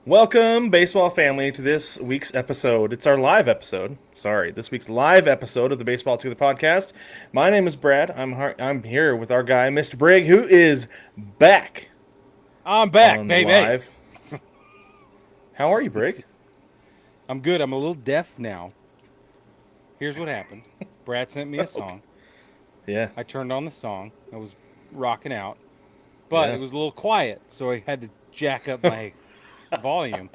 Welcome, baseball family, to this week's episode. It's our live episode. This week's live episode of the Baseball Together podcast. My name is Brad. I'm here with our guy, Mr. Brig, who is back. I'm back, baby. Live. How are you, Brig? I'm good. I'm a little deaf now. Here's what happened. Brad sent me a song. Yeah. I turned on the song. I was rocking out, but it was a little quiet, so I had to jack up my volume.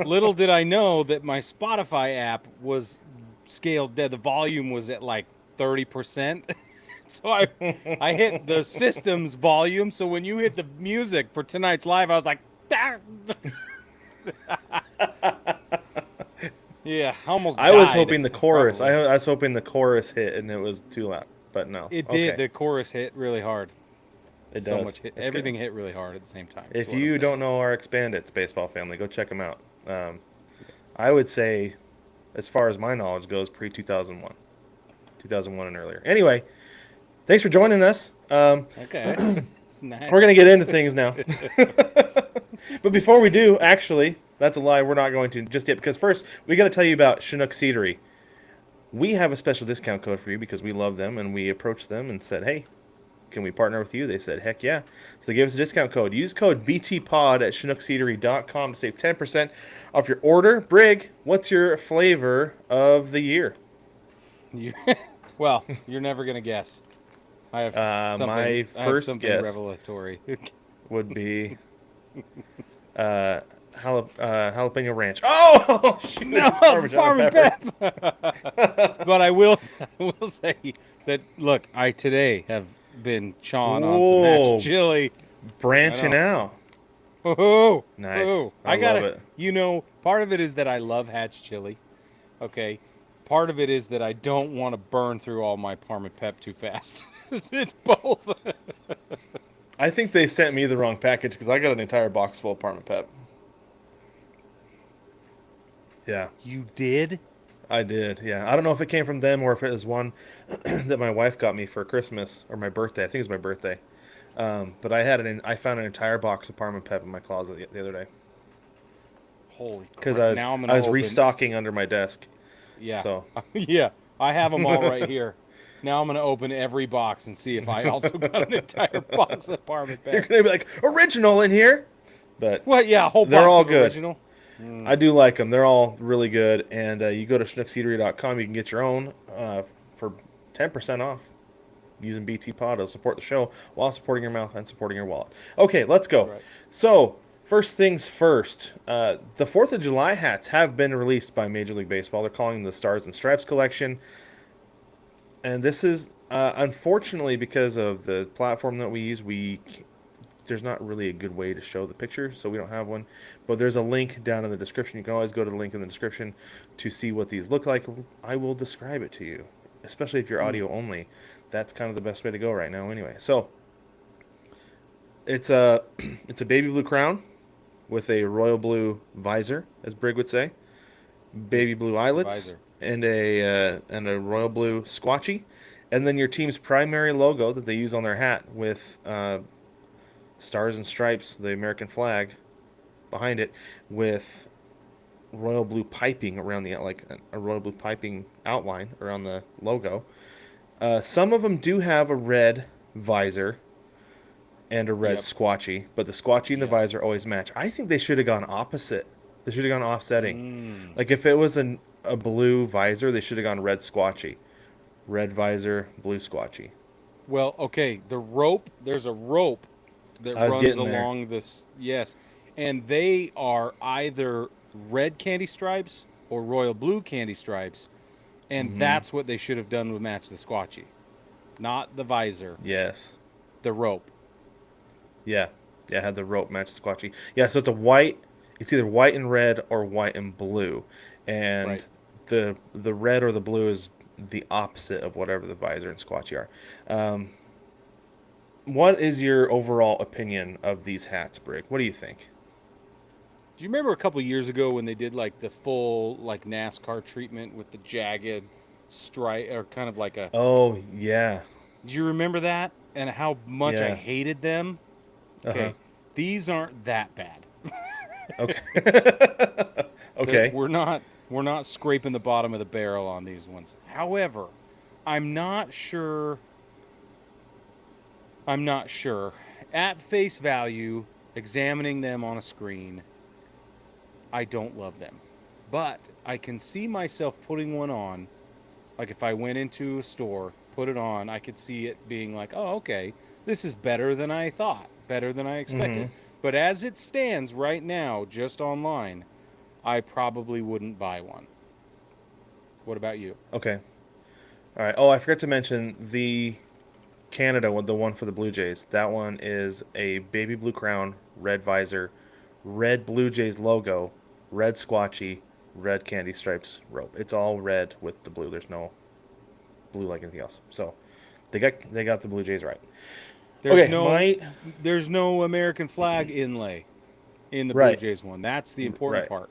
Little did I know that my Spotify app was scaled dead. The volume was at like 30%. So I hit the system's volume. So when you hit the music for tonight's live, I was like, yeah, almost. I was hoping the chorus. I was hoping the chorus hit and it was too loud, but no. It did. The chorus hit really hard. It so does. Much hit. Everything hit really hard at the same time. If you don't know our Expandits baseball family, go check them out. I would say, as far as my knowledge goes, pre-2001. 2001 and earlier. Anyway, thanks for joining us. Okay. Nice. We're going to get into things now. But before we do, actually, that's a lie. We're not going to just yet, because first, we got to tell you about Chinook Seedery. We have a special discount code for you because we love them, and we approached them and said, hey, can we partner with you? They said, heck yeah. So they gave us a discount code. Use code BTPOD at ChinookSeedery.com to save 10% off your order. Brig, what's your flavor of the year? Well, you're never going to guess. I have my first guess revelatory. would be jalapeno ranch. Oh, shoot, no, it's Parmesan pepper. But I will say that, look, I today have been chawing on some hatch chili. Branching out. Oh, nice. Oh. I love it. You know, part of it is that I love hatch chili. Okay. Part of it is that I don't want to burn through all my Parmesan pep too fast. It's both. I think they sent me the wrong package because I got an entire box full of Parmesan pep. Yeah. You did? I did, yeah. I don't know if it came from them or if it was one that my wife got me for Christmas or my birthday. I think it was my birthday. But I found an entire box of Parmesan pep in my closet the other day. Holy crap. Because I was restocking under my desk. Yeah. So. Yeah. I have them all right here. Now I'm going to open every box and see if I also got an entire box of Parmesan pep. You're going to be like, original in here? But well, yeah, a whole box they're all of good. Original. I do like them. They're all really good. And you go to ChinookSeedery.com. You can get your own for 10% off using BT Pod. It'll support the show while supporting your mouth and supporting your wallet. Okay, let's go. Right. So, first things first. The 4th of July hats have been released by Major League Baseball. They're calling them the Stars and Stripes collection. And this is, unfortunately, because of the platform that we use, there's not really a good way to show the picture, so we don't have one. But there's a link down in the description. You can always go to the link in the description to see what these look like. I will describe it to you, especially if you're audio only. That's kind of the best way to go right now anyway. So it's a baby blue crown with a royal blue visor, as Brig would say, baby blue eyelets, and a royal blue squatchy, and then your team's primary logo that they use on their hat with Stars and Stripes, the American flag, behind it, with royal blue piping around the a royal blue piping outline around the logo. Some of them do have a red visor and a red squatchy, but the squatchy and the visor always match. I think they should have gone opposite. They should have gone offsetting. Like if it was a blue visor, they should have gone red squatchy. Red visor, blue squatchy. Well, okay, there's a rope that runs along this. Yes. And they are either red candy stripes or royal blue candy stripes, and that's what they should have done to match the Squatchy, not the visor, Yes. the rope. Yeah. Yeah, had the rope match the Squatchy. Yeah, so it's a white. It's either white and red or white and blue, and Right. the red or the blue is the opposite of whatever the visor and Squatchy are. What is your overall opinion of these hats, Brig? What do you think? Do you remember a couple years ago when they did like the full like NASCAR treatment with the jagged stripe or kind of like a? Oh yeah, Do you remember that and how much I yeah. hated them? Uh huh. Okay, these aren't that bad. Okay. That Okay. we're not scraping the bottom of the barrel on these ones. However, I'm not sure. I'm not sure. At face value, examining them on a screen, I don't love them. But I can see myself putting one on. Like if I went into a store, put it on, I could see it being like, oh, okay, this is better than I thought, better than I expected. Mm-hmm. But as it stands right now, just online, I probably wouldn't buy one. What about you? Okay. All right. Oh, I forgot to mention the Canada one, the one for the Blue Jays. That one is a baby blue crown, red visor, red Blue Jays logo, red Squatchy, red candy stripes rope. It's all red with the blue. There's no blue like anything else. So they got the Blue Jays right. There's Okay, no my there's no American flag inlay in the Blue right, Jays one. That's the important right. part.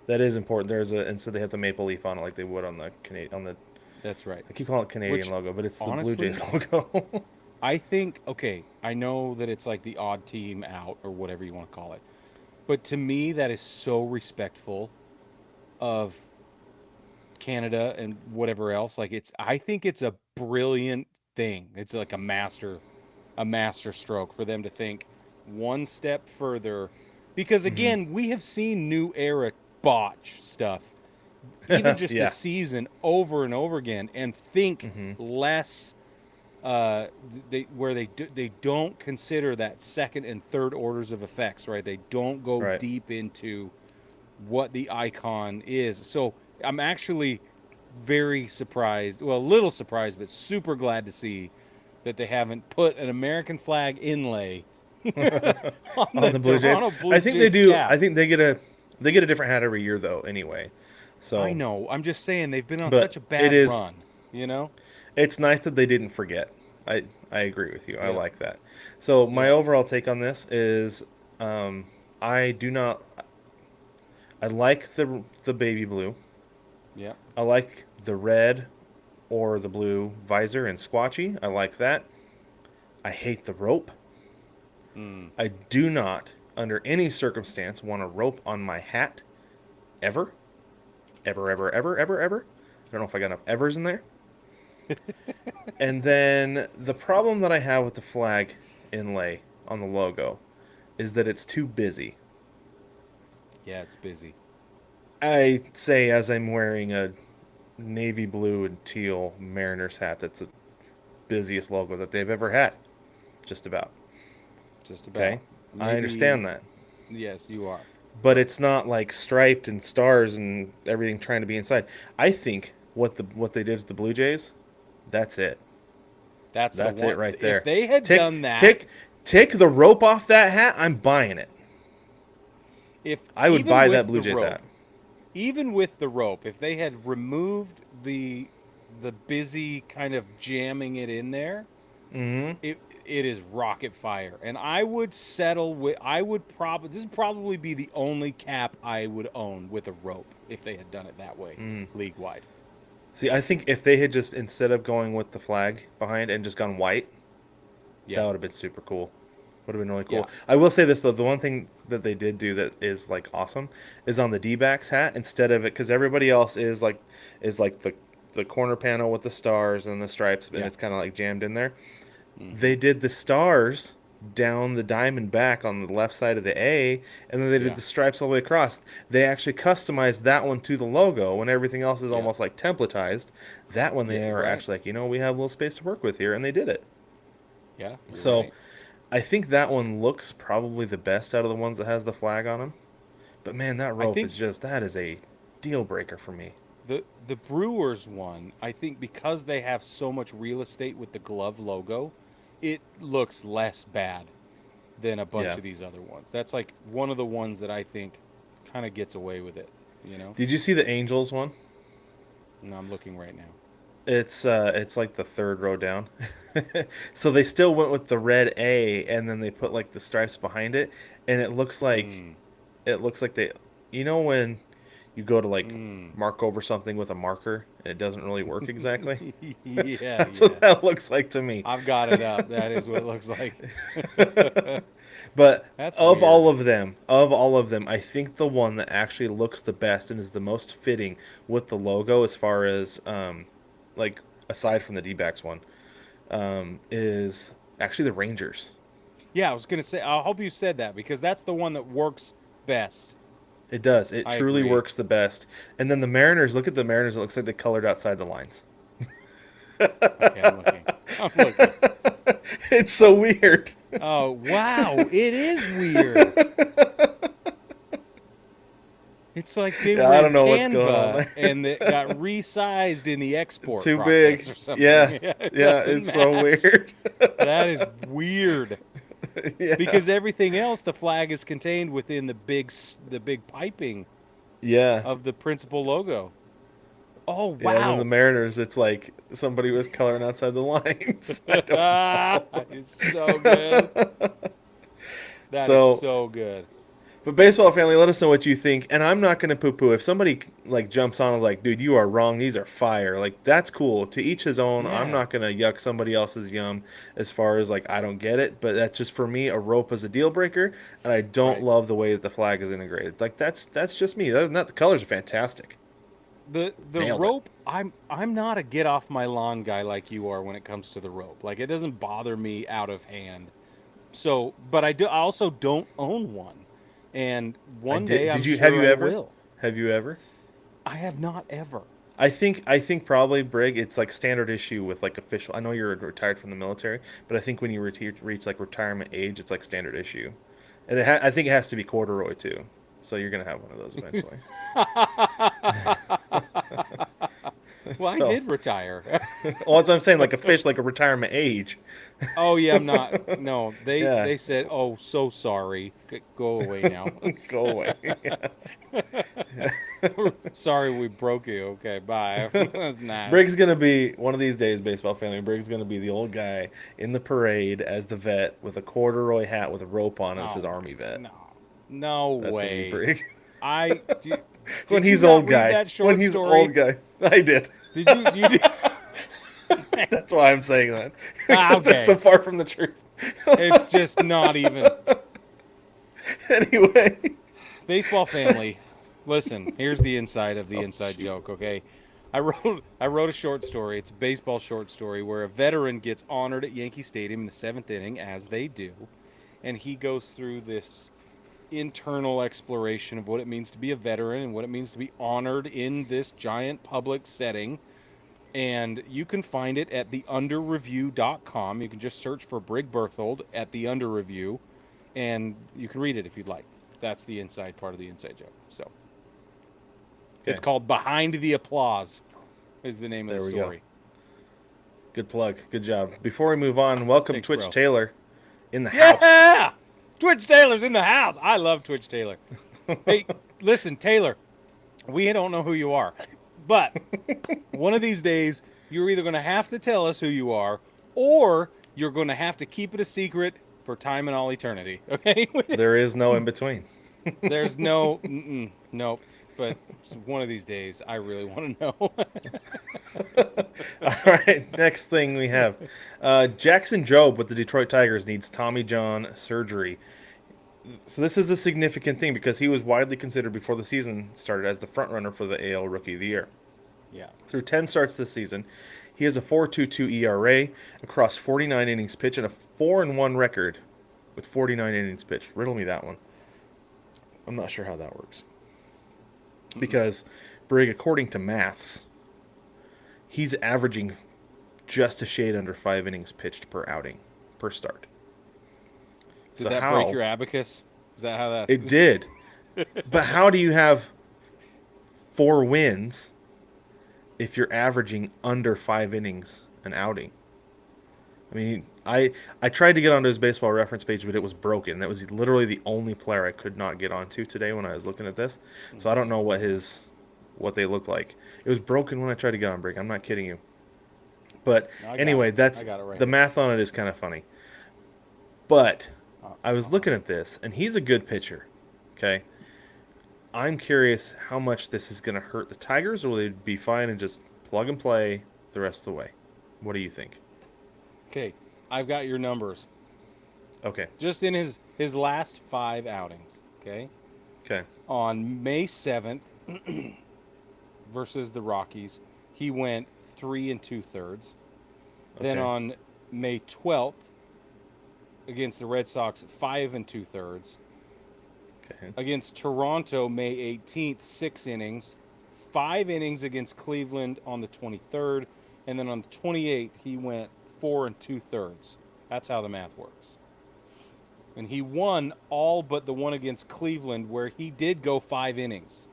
That is important. There's a and so they have the maple leaf on it like they would on the Canadian on the That's right. I keep calling it Canadian Which logo, but it's the Blue honestly, Jays logo. I think okay, I know that it's like the odd team out or whatever you want to call it. But to me that is so respectful of Canada and whatever else. Like I think it's a brilliant thing. It's like a master stroke for them to think one step further because Hmm. again, we have seen new era botch stuff even just this Yeah. season over and over again and think Hmm. less they don't consider that second and third orders of effects, right? They don't go Right. deep into what the icon is. So I'm actually very surprised, well, a little surprised, but super glad to see that they haven't put an American flag inlay on On the the Blue Jays. Toronto I Blue think they Jays do. cap. I think they get a different hat every year though. Anyway, I so know. I'm just saying they've been on but such a it bad is. run, you know? It's nice that they didn't forget. I agree with you. I Yeah. like that. So my Yeah. overall take on this is, um, I do not. I like the baby blue. Yeah. I like the red or the blue visor and Squatchy. I like that. I hate the rope. Mm. I do not, under any circumstance, want a rope on my hat ever. Ever, ever, ever, ever, ever. I don't know if I got enough evers in there. And then the problem that I have with the flag inlay on the logo is that it's too busy. Yeah, it's busy. I say as I'm wearing a navy blue and teal Mariners hat that's the busiest logo that they've ever had. Just about. Just Okay? about. I understand Maybe that. yes, you are. But it's not like striped and stars and everything trying to be inside. I think what they did to the Blue Jays, that's it. That's the That's it one. right If there. they had Take done that, take take the rope off that hat. I'm buying it. if I would even buy with that Blue the Jays rope, hat. even with the rope, if they had removed the busy kind of jamming it in there, Mm-hmm. it is rocket fire. And I would settle with I would probably this would probably be the only cap I would own with a rope if they had done it that way, Mm. league wide. See, I think if they had just instead of going with the flag behind and just gone white, that Yeah. would have been super cool. Would have been really Yeah. cool. I will say this though, the one thing that they did do that is like awesome is on the D-backs hat instead of it because everybody else is like the corner panel with the stars and the stripes and Yeah. it's kind of like jammed in there. Hmm. They did the stars down the diamond back on the left side of the A, and then they did Yeah. the stripes all the way across. They actually customized that one to the logo when everything else is Yeah. almost like templatized. That one Yeah, they you're are right. actually like, we have a little space to work with here, and they did it. Yeah, you're So right. I think that one looks probably the best out of the ones that has the flag on them. But man, that I rope think is that is a deal breaker for me. the Brewers one, I think because they have so much real estate with the glove logo, it looks less bad than a bunch Yeah. of these other ones. That's like one of the ones that I think kind of gets away with it, you know? Did you see the Angels one? And I'm looking right now. It's like the third row down. So they still went with the red A, and then they put like the stripes behind it, and Mm. it looks like they, when you go to like Mm. mark over something with a marker and it doesn't really work exactly. Yeah, That's yeah. what that looks like to me. I've got it up. That is what it looks like. But That's of weird. all of them, I think the one that actually looks the best and is the most fitting with the logo, as far as like aside from the D-backs one, is actually the Rangers. Yeah, I was gonna say. I hope you said that because that's the one that works best. It does. It I truly agree. works the best. And then the Mariners, look at the Mariners. It looks like they colored outside the lines. Okay, I'm looking. I'm looking. It's so weird. Oh wow, it is weird. It's like they Yeah, were I in don't know what's going on Canva there. and it got resized in the export Too big. process or something. Yeah. Yeah, it Yeah, doesn't it's so match. weird. That is weird Yeah. because everything else, the flag is contained within the big piping Yeah. of the principal logo. Oh Yeah, and then the wow, Mariners, it's like somebody was coloring outside the lines. I don't know. it's so good. That is So, so good. but baseball family, let us know what you think. And I'm not going to poo-poo. If somebody like jumps on and is like, dude, you are wrong. These are fire. Like, that's cool. To each his own. I'm Yeah, not going to yuck somebody else's yum as far as like, I don't get it. But that's just for me, a rope is a deal breaker. And I don't right. love the way that the flag is integrated. Like, that's just me. Other than that, the colors are fantastic. The Nailed it. rope, I'm not a get off my lawn guy like you are when it comes to the rope. Like it doesn't bother me out of hand. So, but I also don't own one. And I one day did. I'm Did you? Have sure you I ever? will. Have you ever? I have not ever. I think probably Brig. It's like standard issue with like official. I know you're retired from the military, but I think when you reach like retirement age, it's like standard issue, and I think it has to be corduroy too. So you're gonna have one of those eventually. Well, I So, did retire. well, that's what I'm saying. Like a fish, like a retirement age. Oh yeah, I'm not. No, Yeah, they said, "Oh, so sorry. Go away now." go away. Sorry we broke you. Okay, bye. That's nice. Brig's gonna be one of these days, baseball family. Brig's gonna be the old guy in the parade as the vet with a corduroy hat with a rope on it that says No, Army vet. no, no That's gonna be way. Brig. I did, When did you he's not old read guy. that short When he's story? old guy. I did. Did you? You did? That's why I'm saying that. Ah, Because that's so okay. far from the truth. It's just not even. Anyway. Baseball family, listen. Here's the inside of the inside joke. Okay, I wrote a short story. It's a baseball short story where a veteran gets honored at Yankee Stadium in the seventh inning, as they do, and he goes through this internal exploration of what it means to be a veteran and what it means to be honored in this giant public setting. And you can find it at theunderreview.com. You can just search for Brig Berthold at the Under Review, and you can read it if you'd like. That's the inside part of the inside joke. So it's Okay. called Behind the Applause is the name of There the we go. story. Good plug. Good job. Before we move on, welcome Thanks, Twitch bro. Taylor in the house. Yeah! Twitch Taylor's in the house. I love Twitch Taylor. Hey, listen, Taylor, we don't know who you are, but one of these days, you're either going to have to tell us who you are, or you're going to have to keep it a secret for time and all eternity. Okay? There is no in between. There's no, nope. But one of these days, I really want to know. All right, next thing we have Jackson Jobe with the Detroit Tigers needs Tommy John surgery. So this is a significant thing because he was widely considered before the season started as the front runner for the AL Rookie of the Year. Yeah. Through 10 starts this season, he has a 4.22 ERA across 49 innings pitched and a 4-1 record with 49 innings pitched. Riddle me that one. I'm not sure how that works. Because, Brig, according to maths, he's averaging just a shade under 5 innings pitched per outing, per start. Did that break your abacus? Is that how that? It did. But how do you have 4 wins if you're averaging under 5 innings an outing? I mean, I tried to get onto his baseball reference page, but it was broken. That was literally the only player I could not get onto today when I was looking at this. So I don't know what they look like. It was broken when I tried to get on Brig. I'm not kidding you. But anyway, I got it right the here. math on it is kind of funny. But I was Uh-huh. looking at this, and he's a good pitcher. Okay, I'm curious how much this is going to hurt the Tigers, or will they be fine and just plug and play the rest of the way? What do you think? Okay, I've got your numbers. Okay. Just in his last 5 outings. Okay, Okay. on May 7th versus the Rockies, he went 3 2/3. Then Okay. on May 12th against the Red Sox, 5 2/3. Okay. Against Toronto, May 18th, 6 innings. 5 innings against Cleveland on the 23rd. And then on the 28th, he went 4 2/3. That's how the math works. And he won all but the one against Cleveland, where he did go 5 innings.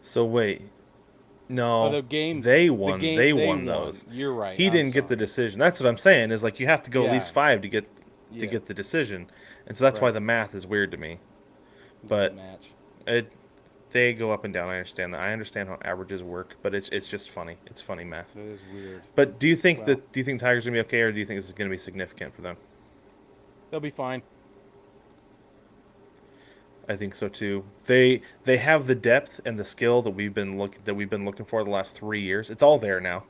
So wait, Oh, no, the games, they the won. game They they won won. those. You're right. He I'm didn't get the sorry. decision. That's what I'm saying. Is like you have to go at Yeah, least 5 to yeah, get the decision, and so that's why right. the math is weird to me. It doesn't But match. it they go up and down. I understand that. I understand how averages work, but it's just funny. It's funny math. That is weird. But Well, do you think Tigers are gonna be okay, or do you think this is gonna be significant for them? they'll be fine. I think so too. They have the depth and the skill that we've been looking for the last 3 years. It's all there now.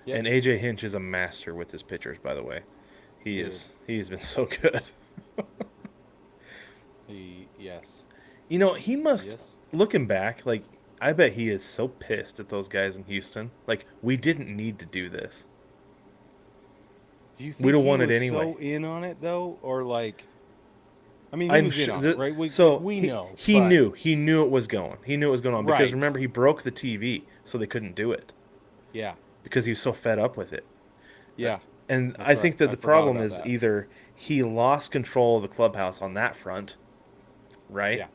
Yep, And AJ Hinch is a master with his pitchers, by the way. he is. He's been so good. Yes. You know, he must Yes. looking back, like I bet he is so pissed at those guys in Houston. Like we didn't need to do this. Do you We'd think have he won it was anyway. so in on it though, or like? I mean, he I'm was in sure. on it, right? We So we know, he but knew it was going. He knew it was going on because right. remember he broke the TV, so they couldn't do it Yeah, because he was so fed up with it. yeah, And that's I right. think that I the forgot problem about is that. either he lost control of the clubhouse on that front, right? Yeah,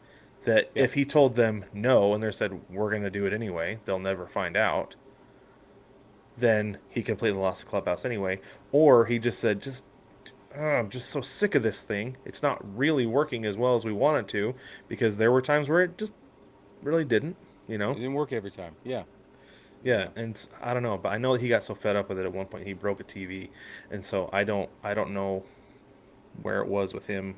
That yep. if he told them no and they said we're going to do it anyway, they'll never find out. Then he completely lost the clubhouse anyway, or he just said I'm just so sick of this thing. It's not really working as well as we want it to because there were times where it just really didn't, you It know? didn't work every time. Yeah, Yeah, yeah. and I don't know, but I know that he got so fed up with it at one point he broke a TV, and so I don't know where it was with him,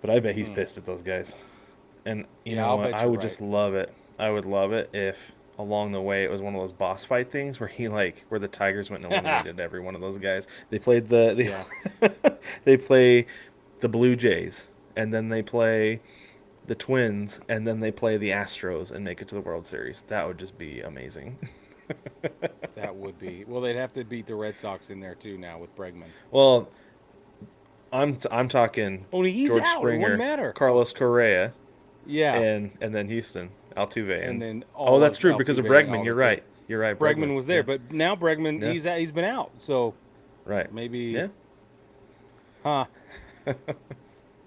but I bet he's Hmm. pissed at those guys. And you Yeah, know I'll what? bet I you're would right. just love it. I would love it if along the way it was one of those boss fight things where where the Tigers went and eliminated every one of those guys. They played Yeah. they play the Blue Jays and then they play the Twins and then they play the Astros and make it to the World Series. That would just be amazing. That would be. Well, they'd have to beat the Red Sox in there too now with Bregman. Well, I'm talking Oh, he's George out. It wouldn't Springer, matter. Carlos Correa, Yeah, and then Houston, Altuve, and and then oh, all that's of true because of Altuve and Bregman. all You're the good. right. You're right. Bregman. Bregman was there, Yeah. but now Bregman Yeah. he's been out. So Right. maybe, Yeah. huh?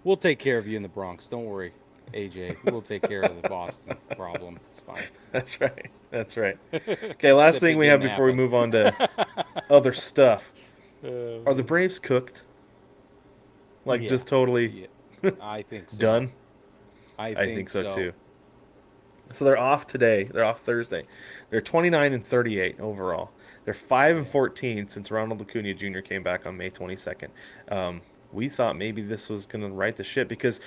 We'll take care of you in the Bronx. Don't worry, AJ. We'll take care of the Boston problem. It's fine. That's right. That's right. Okay. Last Except thing it we have didn't before we happen. move on to other stuff. Are the Uh, Braves cooked? Like yeah, just totally yeah. I think so. done? I I think think so so. too. So they're off today. They're off Thursday. They're 29 and 38 overall. They're 5 and Yeah. 14 since Ronald Acuna Jr. came back on May 22nd. We thought maybe this was going to right the ship because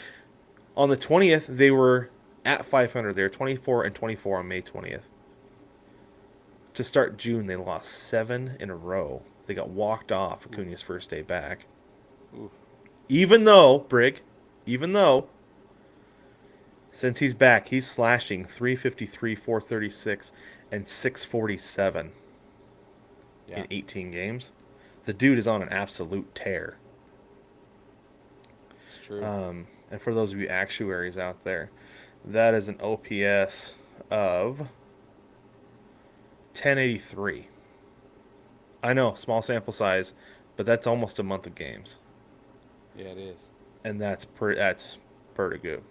on the 20th they were at 500. They were 24 and 24 on May 20th. To start June, they lost 7 in a row. They got walked off Oof, Acuna's first day back. oof. Even though, Brig, even though since he's back, he's slashing 353, 436, and 647 Yeah, in 18 games. The dude is on an absolute tear. it's true. And for those of you actuaries out there, that is an OPS of 1083. I know, small sample size, but that's almost a month of games. Yeah, it is. and that's pretty good.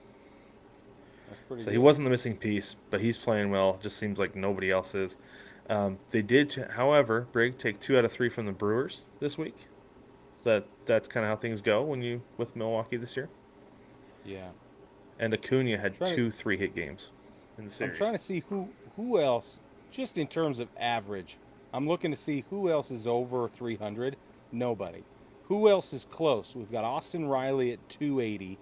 That's pretty So he good. wasn't the missing piece, but he's playing well. Just seems like nobody else is. They did, however, Brig take 2 out of 3 from the Brewers this week. That's kind of how things go when you with Milwaukee this year. Yeah. And Acuna had Trying to, 2 3-hit games in the I'm trying series. to see who else, just in terms of average. I'm looking to see who else is over 300. Nobody. Who else is close? We've got Austin Riley at 280.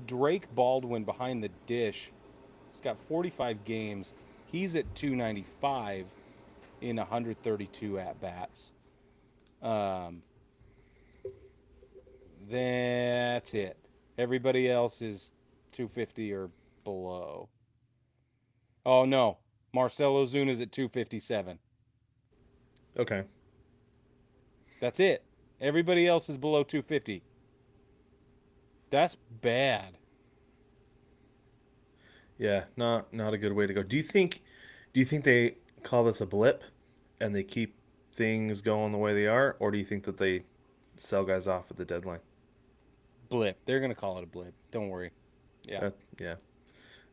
Drake Baldwin behind the dish. He's got 45 games. He's at 295 in 132 at bats. That's it. Everybody else is 250 or below. Oh no, Marcelo Zuna's at 257. Okay. That's it. Everybody else is below 250. That's bad. Yeah, not a good way to go. Do you think they call this a blip and they keep things going the way they are, or do you think that they sell guys off at the deadline? Blip. They're gonna call it a blip. Don't worry. Yeah. Yeah,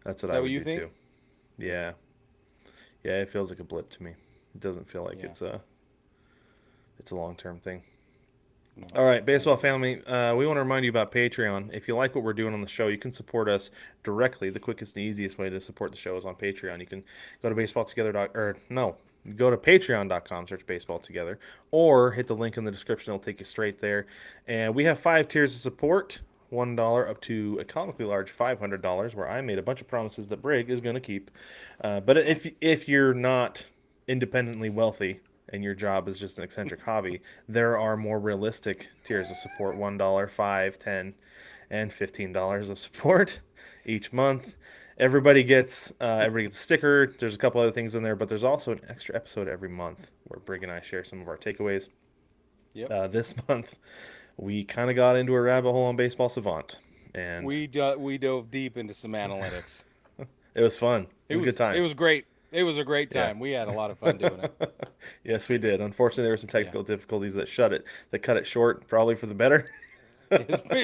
that's what Is I that what would you do think? too. Yeah. Yeah, it feels like a blip to me. It doesn't feel like Yeah. it's a long-term thing. No. All right, I baseball agree. family, we want to remind you about Patreon. If you like what we're doing on the show, you can support us directly. The quickest and easiest way to support the show is on Patreon. You can go to baseballtogether. Or no, go to patreon.com, search baseball together, or hit the link in the description. It'll take you straight there. And we have 5 tiers of support. $1 up to a comically large $500, where I made a bunch of promises that Brig is going to keep. But if you're not independently wealthy and your job is just an eccentric hobby, there are more realistic tiers of support: $1, 5, 10, and $15 of support each month. Everybody gets a sticker. There's a couple other things in there, but there's also an extra episode every month where Brig and I share some of our takeaways. Yep. This month, we kind of got into a rabbit hole on Baseball Savant, and We dove deep into some analytics. it was fun. It It was a good was it time. was great. It was a great Yeah. time. We had a lot of fun doing it. Yes, we did. Unfortunately, there were some Yeah. technical difficulties that cut it short, probably for the better.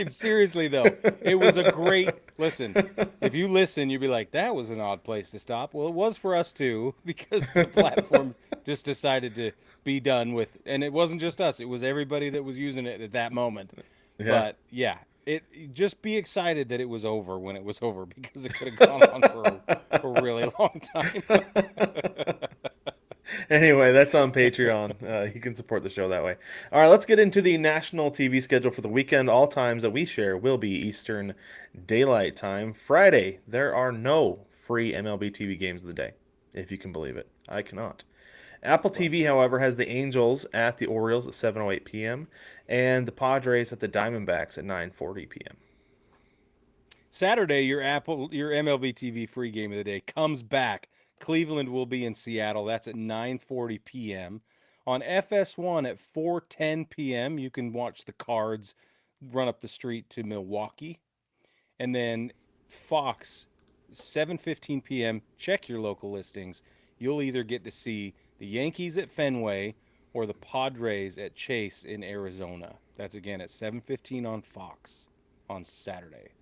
Seriously though, it was a great listen. If you listen, you'd be like, "That was an odd place to stop." Well, it was for us too, because the platform just decided to be done with, and it wasn't just us; it was everybody that was using it at that moment. Yeah. But yeah, just be excited that it was over when it was over, because it could have gone on for a really long time. Anyway, that's on Patreon. You can support the show that way. All right, let's get into the national TV schedule for the weekend. All times that we share will be Eastern Daylight Time. Friday, there are no free MLB TV games of the day, if you can believe it. I cannot. Apple Well, TV, however, has the Angels at the Orioles at 7:08 p.m. and the Padres at the Diamondbacks at 9:40 p.m. Saturday, your MLB TV free game of the day comes back. Cleveland will be in Seattle. That's at 9:40 p.m. On FS1 at 4:10 p.m. You can watch the Cards run up the street to Milwaukee, and then Fox 7:15 p.m. Check your local listings. You'll either get to see the Yankees at Fenway or the Padres at Chase in Arizona. That's again at 7:15 on Fox on Saturday.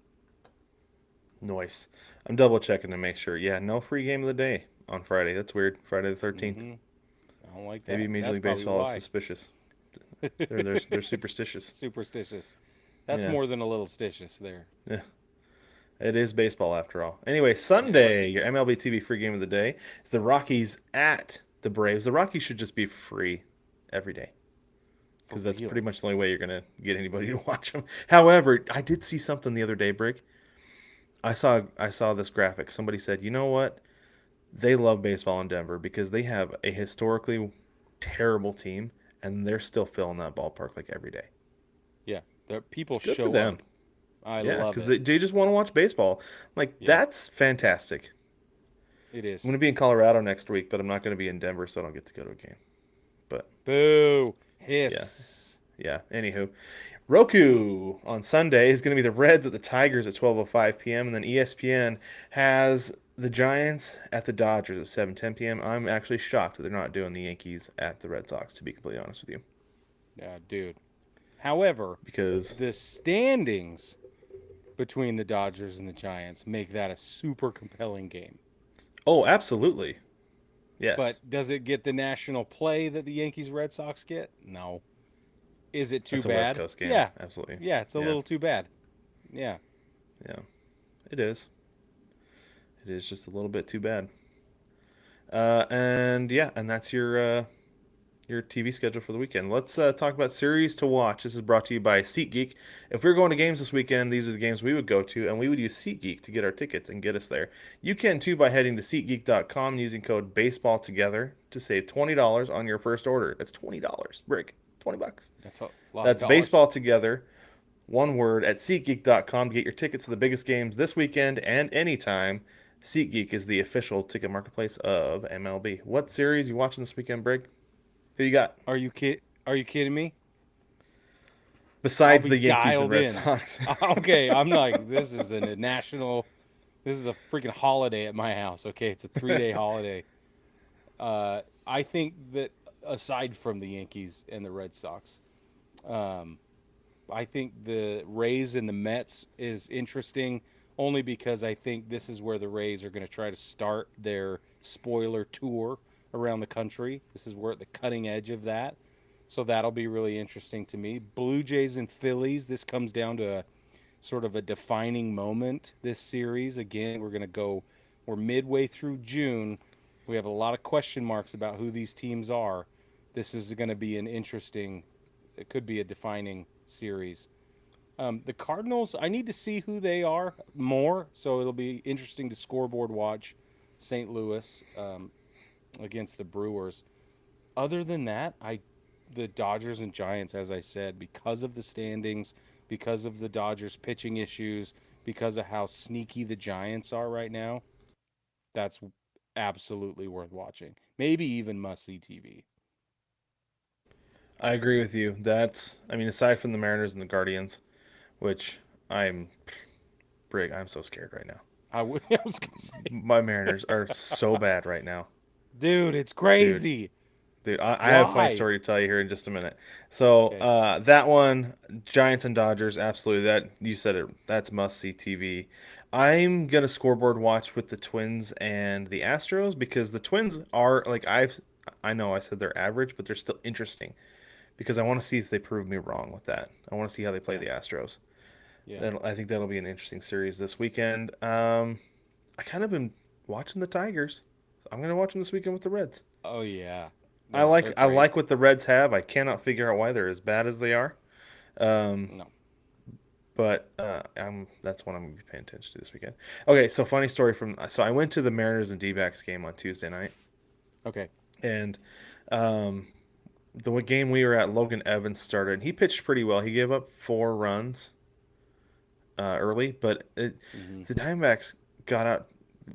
Noise. I'm double checking to make sure. Yeah, no free game of the day on Friday. That's weird. Friday the 13th. I don't like Maybe that. Major That's League probably Baseball is why. suspicious. They're superstitious. Superstitious. That's Yeah. more than a little stitious there. Yeah. It is baseball after all. Anyway, Yeah. Sunday, your MLB TV free game of the day is the Rockies at the Braves. The Rockies should just be for free every day, For because that's real. pretty much the only way you're going to get anybody to watch them. However, I did see something the other day, Brick. I saw this graphic. Somebody said, "You know what? They love baseball in Denver because they have a historically terrible team and they're still filling that ballpark like every day." Yeah. People Good for show them. up. I Yeah, love because it. they just want to watch baseball. Like, Yeah, that's fantastic. it I'm is. going to be in Colorado next week, but I'm not going to be in Denver, so I don't get to go to a game. But Boo. yeah, Hiss. yeah. Anywho, Roku on Sunday is going to be the Reds at the Tigers at 12:05 p.m. and then ESPN has the Giants at the Dodgers at 7:10 p.m. I'm actually shocked that they're not doing the Yankees at the Red Sox, to be completely honest with you, Yeah, dude. However, because the standings between the Dodgers and the Giants make that a super compelling game. Oh, absolutely. Yes. But does it get the national play that the Yankees Red Sox get? No. Is it too That's a West bad? Coast game. Yeah. Absolutely. Yeah, it's a Yeah. little too bad. Yeah. Yeah. It is. It is just a little bit too bad. And yeah, and that's your TV schedule for the weekend. Let's talk about series to watch. This is brought to you by SeatGeek. If we were going to games this weekend, these are the games we would go to, and we would use SeatGeek to get our tickets and get us there. You can too by heading to SeatGeek.com and using code BaseballTogether to save $20 on your first order. That's $20, Brick. $20. That's a lot of That's dollars. Baseball Together, one word, at SeatGeek.com to get your tickets to the biggest games this weekend and anytime. SeatGeek is the official ticket marketplace of MLB. What series you watching this weekend, Brig? Who you got? Are you kidding me? Besides I'll the be Yankees and dialed Red in. Sox. Okay, I'm like, this is a national, this is a freaking holiday at my house. Okay, it's a 3-day holiday. I think that aside from the Yankees and the Red Sox, I think the Rays and the Mets is interesting only because I think this is where the Rays are going to try to start their spoiler tour around the country. This is where at the cutting edge of that. So that'll be really interesting to me. Blue Jays and Phillies, this comes down to a sort of a defining moment this series. Again, we're midway through June. We have a lot of question marks about who these teams are. This is going to be it could be a defining series. The Cardinals, I need to see who they are more, so it'll be interesting to scoreboard watch St. Louis against the Brewers. Other than that, the Dodgers and Giants, as I said, because of the standings, because of the Dodgers pitching issues, because of how sneaky the Giants are right now, that's absolutely worth watching. Maybe even must-see TV. I agree with you. Aside from the Mariners and the Guardians, which I'm so scared right now. I was going to say, My Mariners are so bad right now. dude, it's crazy. Dude, I have a funny Why? story to tell you here in just a minute. So Okay. that one, Giants and Dodgers, absolutely. That you said it. That's must see TV. I'm gonna scoreboard watch with the Twins and the Astros because the Twins are like I know I said they're average, but they're still interesting because I want to see if they prove me wrong with that. I want to see how they play Yeah. the Astros. Yeah. I think that'll be an interesting series this weekend. I kind of been watching the Tigers. So I'm gonna watch them this weekend with the Reds. Oh yeah. I No, like they're I great. like what the Reds have. I cannot figure out why they're as bad as they are. Um, No. but that's what I'm gonna be paying attention to this weekend. Okay, so funny story so I went to the Mariners and D-backs game on Tuesday night, Okay. and um, the game we were at, Logan Evans started. He pitched pretty well. He gave up 4 runs early, but Hmm. the Diamondbacks got out.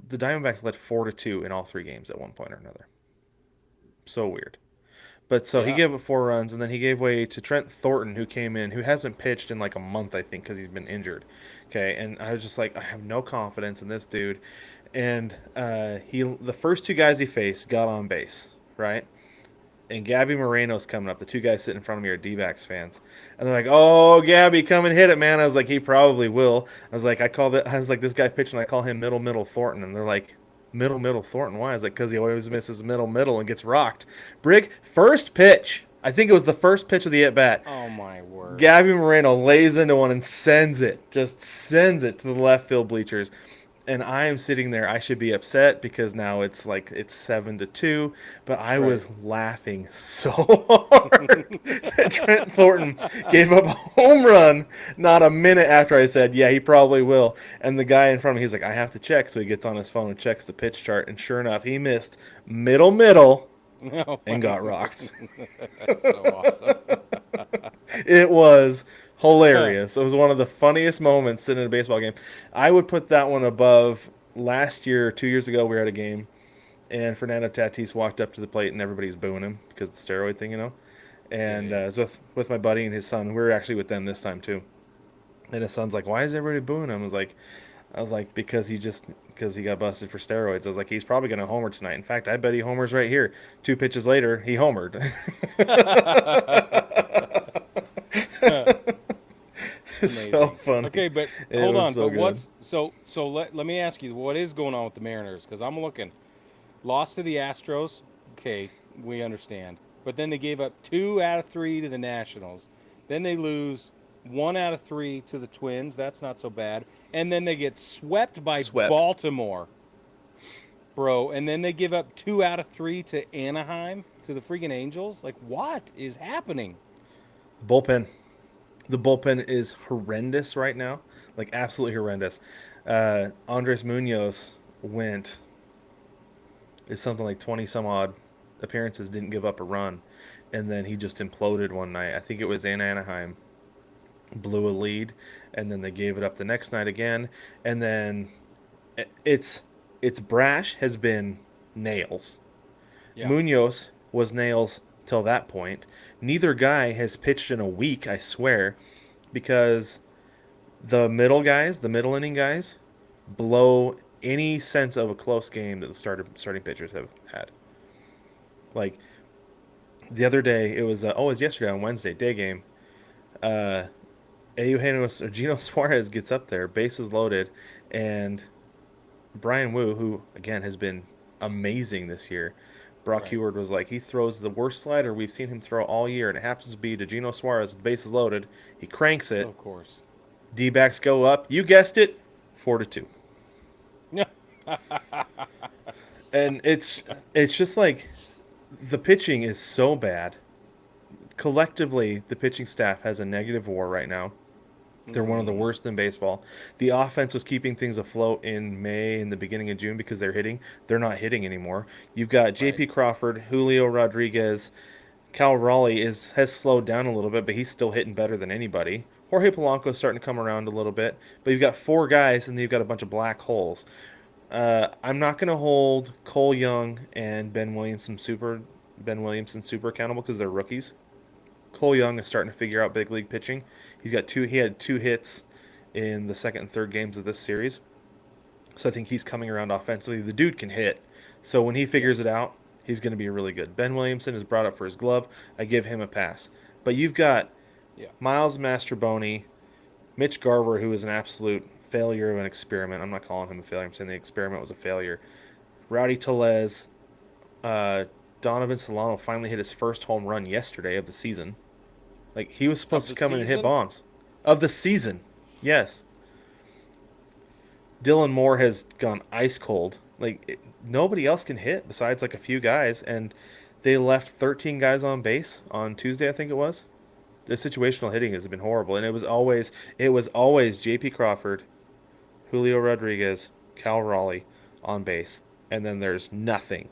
The Diamondbacks led 4-2 in all 3 games at one point or another. So weird. But so he Yeah. gave up 4 runs, and then he gave way to Trent Thornton, who came in, who hasn't pitched in like a month, I think, because he's been injured. Okay, and I was just like, I have no confidence in this dude. And the first 2 guys he faced got on base, right? And Gabby Moreno's coming up. The 2 guys sitting in front of me are D-backs fans, and they're like, "Oh, Gabby, come and hit it, man." I was like, "He probably will." I was like, "This guy pitching, I call him middle Thornton," and they're like, middle Thornton. Why? I was like, because he always misses middle and gets rocked. Brig, first pitch. I think it was the first pitch of the at bat. Oh my word. Gabby Moreno lays into one and just sends it to the left field bleachers. And I am sitting there. I should be upset because now it's 7-2. But I Right. was laughing so hard that Trent Thornton gave up a home run not a minute after I said, yeah, he probably will. And the guy in front of me, he's like, I have to check. So he gets on his phone and checks the pitch chart. And sure enough, he missed middle Oh and my got word. rocked. That's so awesome. It was hilarious. It was one of the funniest moments sitting in a baseball game. I would put that one above last year, 2 years ago. We were at a game, and Fernando Tatis walked up to the plate, and everybody's booing him because of the steroid thing, you know. And Yeah. it was with my buddy and his son. We were actually with them this time too. And his son's like, "Why is everybody booing him?" I was like, because he got busted for steroids. I was like, he's probably going to homer tonight. In fact, I bet he homers right here. 2 pitches later, he homered. So funny. Okay, but It hold was on. so But good. let me ask you, what is going on with the Mariners? Because I'm looking. Lost to the Astros. Okay, we understand. But then they gave up 2 out of 3 to the Nationals. Then they lose 1 out of 3 to the Twins. That's not so bad. And then they get swept by Swept. Baltimore, bro. And then they give up 2 out of 3 to Anaheim, to the freaking Angels. Like, what is happening? Bullpen. The bullpen is horrendous right now, like absolutely horrendous. Andres Munoz went is something like 20 some odd appearances, didn't give up a run, and then he just imploded one night. I think it was in Anaheim, blew a lead, and then they gave it up the next night again, and then it's Brash has been nails. Yeah. Munoz was nails till that point. Neither guy has pitched in a week, I swear, because the middle inning guys, blow any sense of a close game that the starting pitchers have had. Like the other day, it was yesterday on Wednesday, day game. Uh, Eugenio or Gino Suarez gets up there, bases loaded, and Brian Wu, who again has been amazing this year. Brock Right. Heward was like, he throws the worst slider we've seen him throw all year, and it happens to be to Gino Suarez with bases loaded. He cranks it. Of course. D-backs go up. You guessed it, 4-2. And it's just like the pitching is so bad. Collectively, the pitching staff has a negative WAR right now. They're one of the worst in baseball. The offense was keeping things afloat in May and the beginning of June because they're hitting. They're not hitting anymore. You've got J.P. Right. Crawford, Julio Rodriguez, Cal Raleigh has slowed down a little bit, but he's still hitting better than anybody. Jorge Polanco's starting to come around a little bit, but you've got 4 guys and then you've got a bunch of black holes. I'm not going to hold Cole Young and Ben Williamson super accountable because they're rookies. Cole Young is starting to figure out big league pitching. He had 2 hits in the second and third games of this series. So I think he's coming around offensively. The dude can hit. So when he figures it out, he's going to be really good. Ben Williamson is brought up for his glove. I give him a pass. But you've got Miles Mastroboni, Mitch Garver, who is an absolute failure of an experiment. I'm not calling him a failure. I'm saying the experiment was a failure. Rowdy Tellez, Donovan Solano finally hit his first home run yesterday of the season. Like, he was supposed to come in and hit bombs. Of the season. Yes. Dylan Moore has gone ice cold. Like, nobody else can hit besides like a few guys, and they left 13 guys on base on Tuesday, I think it was. The situational hitting has been horrible, and it was always J.P. Crawford, Julio Rodriguez, Cal Raleigh on base, and then there's nothing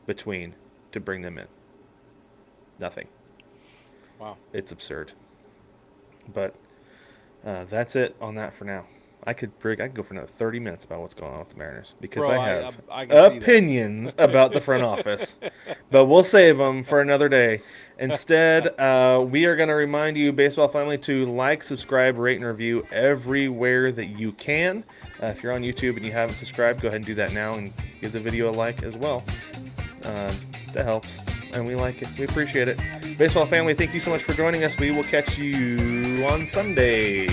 between to bring them in. Nothing. Wow. It's absurd. But that's it on that for now. I could go for another 30 minutes about what's going on with the Mariners because Bro, I have I can see that. opinions about the front office. But we'll save them for another day. Instead, we are going to remind you, baseball family, to like, subscribe, rate, and review everywhere that you can. If you're on YouTube and you haven't subscribed, go ahead and do that now and give the video a like as well. That helps, and we like it. We appreciate it. Baseball family, thank you so much for joining us. We will catch you on Sunday.